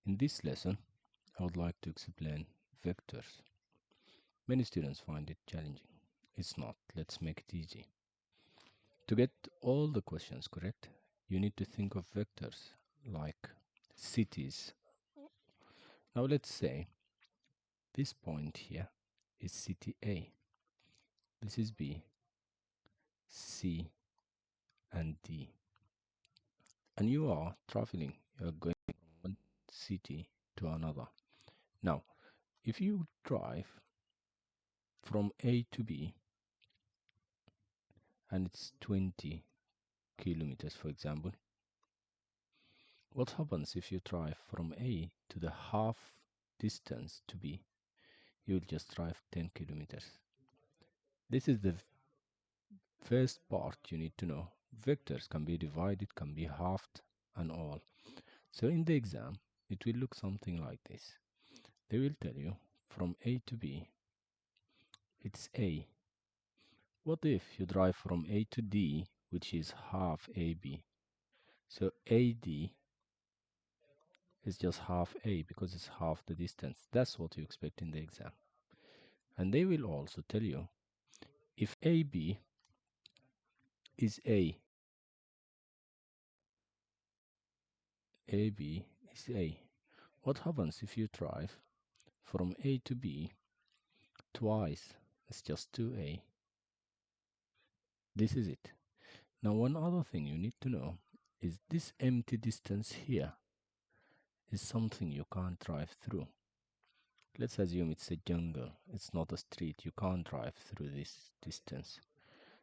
In this lesson, I would like to explain vectors. Many students find it challenging. It's not. Let's make it easy. To get all the questions correct, you need to think of vectors like cities. Now let's say this point here is city A. This is B, C, and D. And you are traveling. You are going from one city to another. Now, if you drive from A to B and it's 20 kilometers, for example, what happens if you drive from A to the half distance to B? You will just drive 10 kilometers. This is the first part you need to know. Vectors can be divided, can be halved, and all. So in the exam, it will look something like this. They will tell you from A to B, it's A. What if you drive from A to D, which is half AB? So AD is just half A because it's half the distance. That's what you expect in the exam. And they will also tell you if AB is AB is A, what happens if you drive from A to B twice? It's just 2A. This is it. Now, one other thing you need to know is this empty distance here is something you can't drive through. Let's assume it's a jungle. It's not a street. You can't drive through this distance.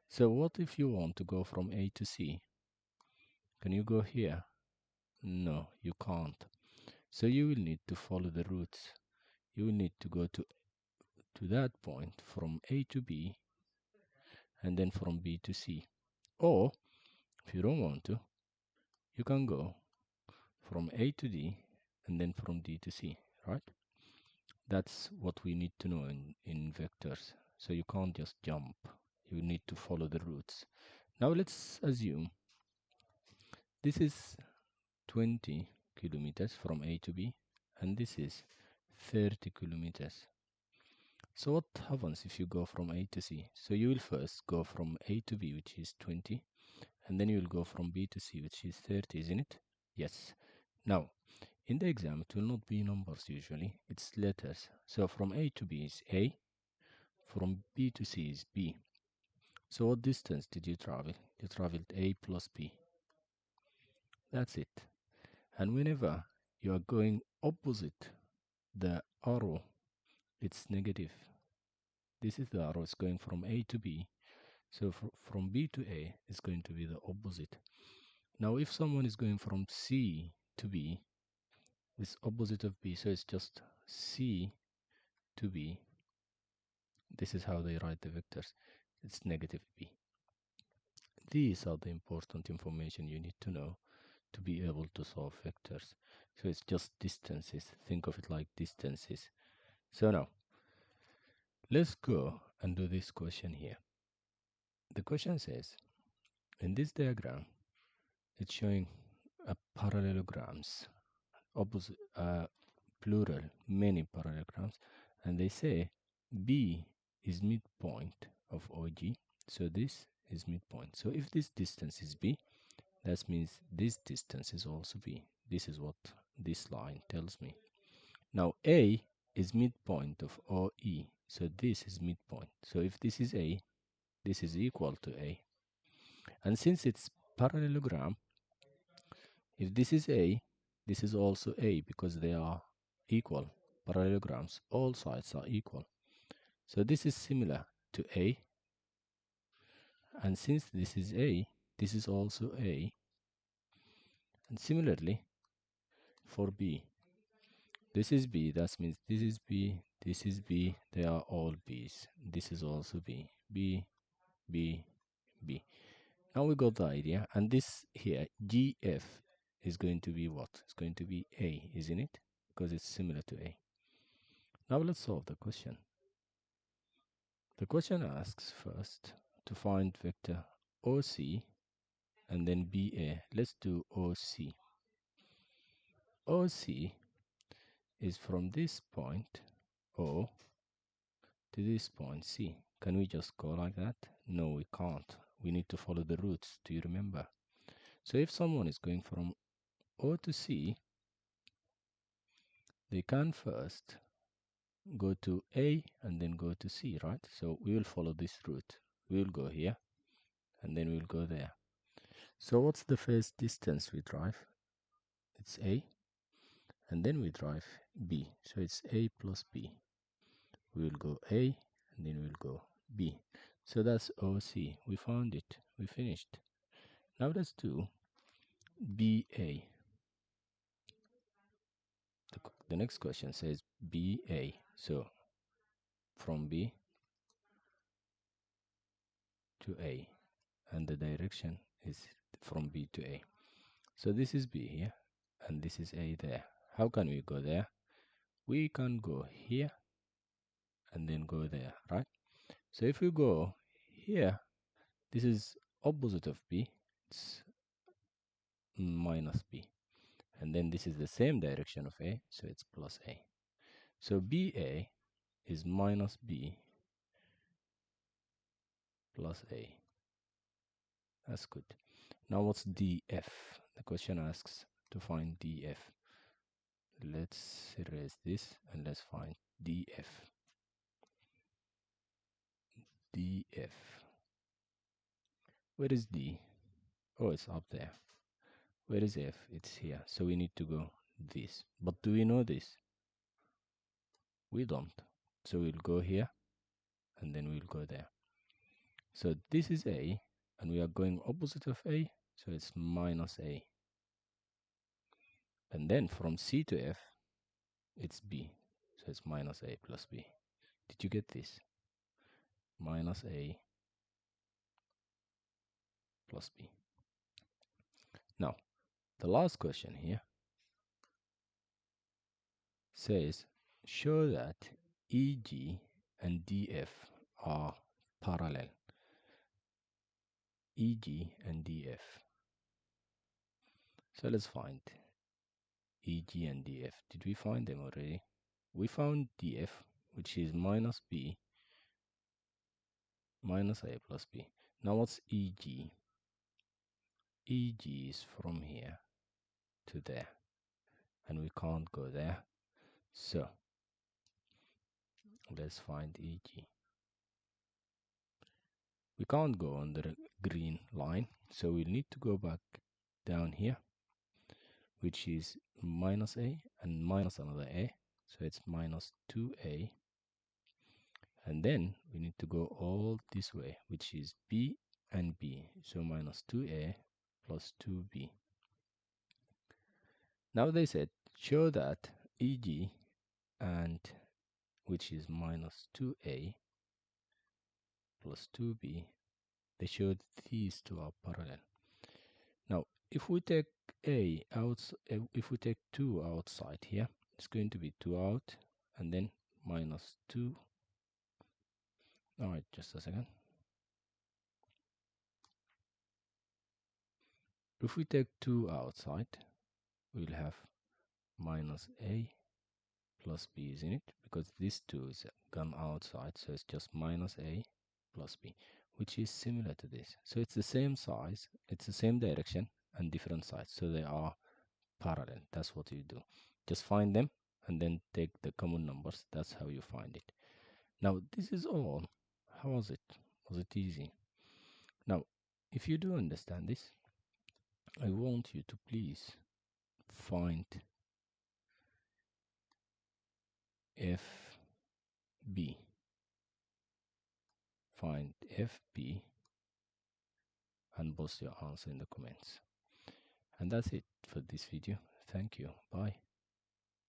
So what if you want to go from A to C? Can you go here? No, you can't. So you will need to follow the routes. You will need to go to that point from A to B and then from B to C. Or if you don't want to, you can go from A to D and then from D to C, right? That's what we need to know in vectors. So you can't just jump. You need to follow the routes. Now let's assume this is 20 kilometers from A to B and this is 30 kilometers. So what happens if you go from A to C? So you will first go from A to B, which is 20, and then you will go from B to C, which is 30, isn't it? Yes. Now, in the exam, it will not be numbers usually, it's letters. So from A to B is A, from B to C is B. So what distance did you travel? You traveled A plus B. That's it. And whenever you are going opposite the arrow, it's negative. This is the arrow, it's going from A to B. So from B to A is going to be the opposite. Now if someone is going from C to B, it's opposite of B, so it's just C to B. This is how they write the vectors. It's negative B. These are the important information you need to know to be able to solve vectors. So it's just distances. Think of it like distances. So now, let's go and do this question here. The question says, in this diagram, it's showing parallelograms, opposite, plural, many parallelograms, and they say B is midpoint of OG, so this is midpoint. So if this distance is B, that means this distance is also B. This is what this line tells me. Now A is midpoint of OE, so this is midpoint. So if this is A, this is equal to A. And since it's parallelogram, if this is A, this is also A because they are equal. Parallelograms, all sides are equal. So this is similar to A. And since this is A, this is also A. And similarly, for B, this is B, that means this is B, this is B, they are all B's. This is also B, B, B, B. Now we got the idea, and this here, GF, is going to be what? It's going to be A, isn't it? Because it's similar to A. Now let's solve the question. The question asks first to find vector OC and then BA. Let's do OC. OC is from this point O to this point C. Can we just go like that? No, we can't. We need to follow the routes. Do you remember? So if someone is going from O to C, they can first go to A and then go to C, right? So we will follow this route. We will go here and then we'll go there. So what's the first distance we drive? It's A, and then we drive B. So it's A plus B. We will go A and then we'll go B. So that's OC. We found it. We finished. Now let's do BA. The next question says BA. So from B to A, and the direction is from B to A. So this is B here and this is A there. How can we go there? We can go here and then go there, right? So if we go here, this is opposite of B, it's minus B. And then this is the same direction of A, so it's plus A. So BA is minus B plus A. That's good. Now what's DF? The question asks to find DF. Let's erase this and let's find DF. DF. Where is D? Oh, it's up there. Where is F? It's here. So we need to go this. But do we know this? We don't. So we'll go here and then we'll go there. So this is A and we are going opposite of A. So it's minus A. And then from C to F, it's B. So it's minus A plus B. Did you get this? Minus A plus B. Now, the last question here says, show that EG and DF are parallel. EG and DF. So let's find EG and DF. Did we find them already? We found DF, which is minus B minus A plus B. Now what's EG? EG is from here to there, and we can't go there. So let's find EG. We can't go on the green line, so we need to go back down here, which is minus A and minus another A. So it's minus 2A. And then we need to go all this way, which is B and B. So minus 2A plus 2B. Now they said, show that EG and which is minus 2A plus 2B, they showed these two are parallel. Now, if we take A out, if we take 2 outside here, it's going to be 2 out and then minus 2. All right, just a second. If we take 2 outside, we'll have minus A plus B, isn't it? Because this 2 is gone outside, so it's just minus A plus B, which is similar to this. So it's the same size, it's the same direction and different sides. So they are parallel. That's what you do. Just find them and then take the common numbers. That's how you find it. Now, this is all. How was it? Was it easy? Now, if you do understand this, I want you to please find FB. Find FB and post your answer in the comments. And that's it for this video. Thank you. Bye.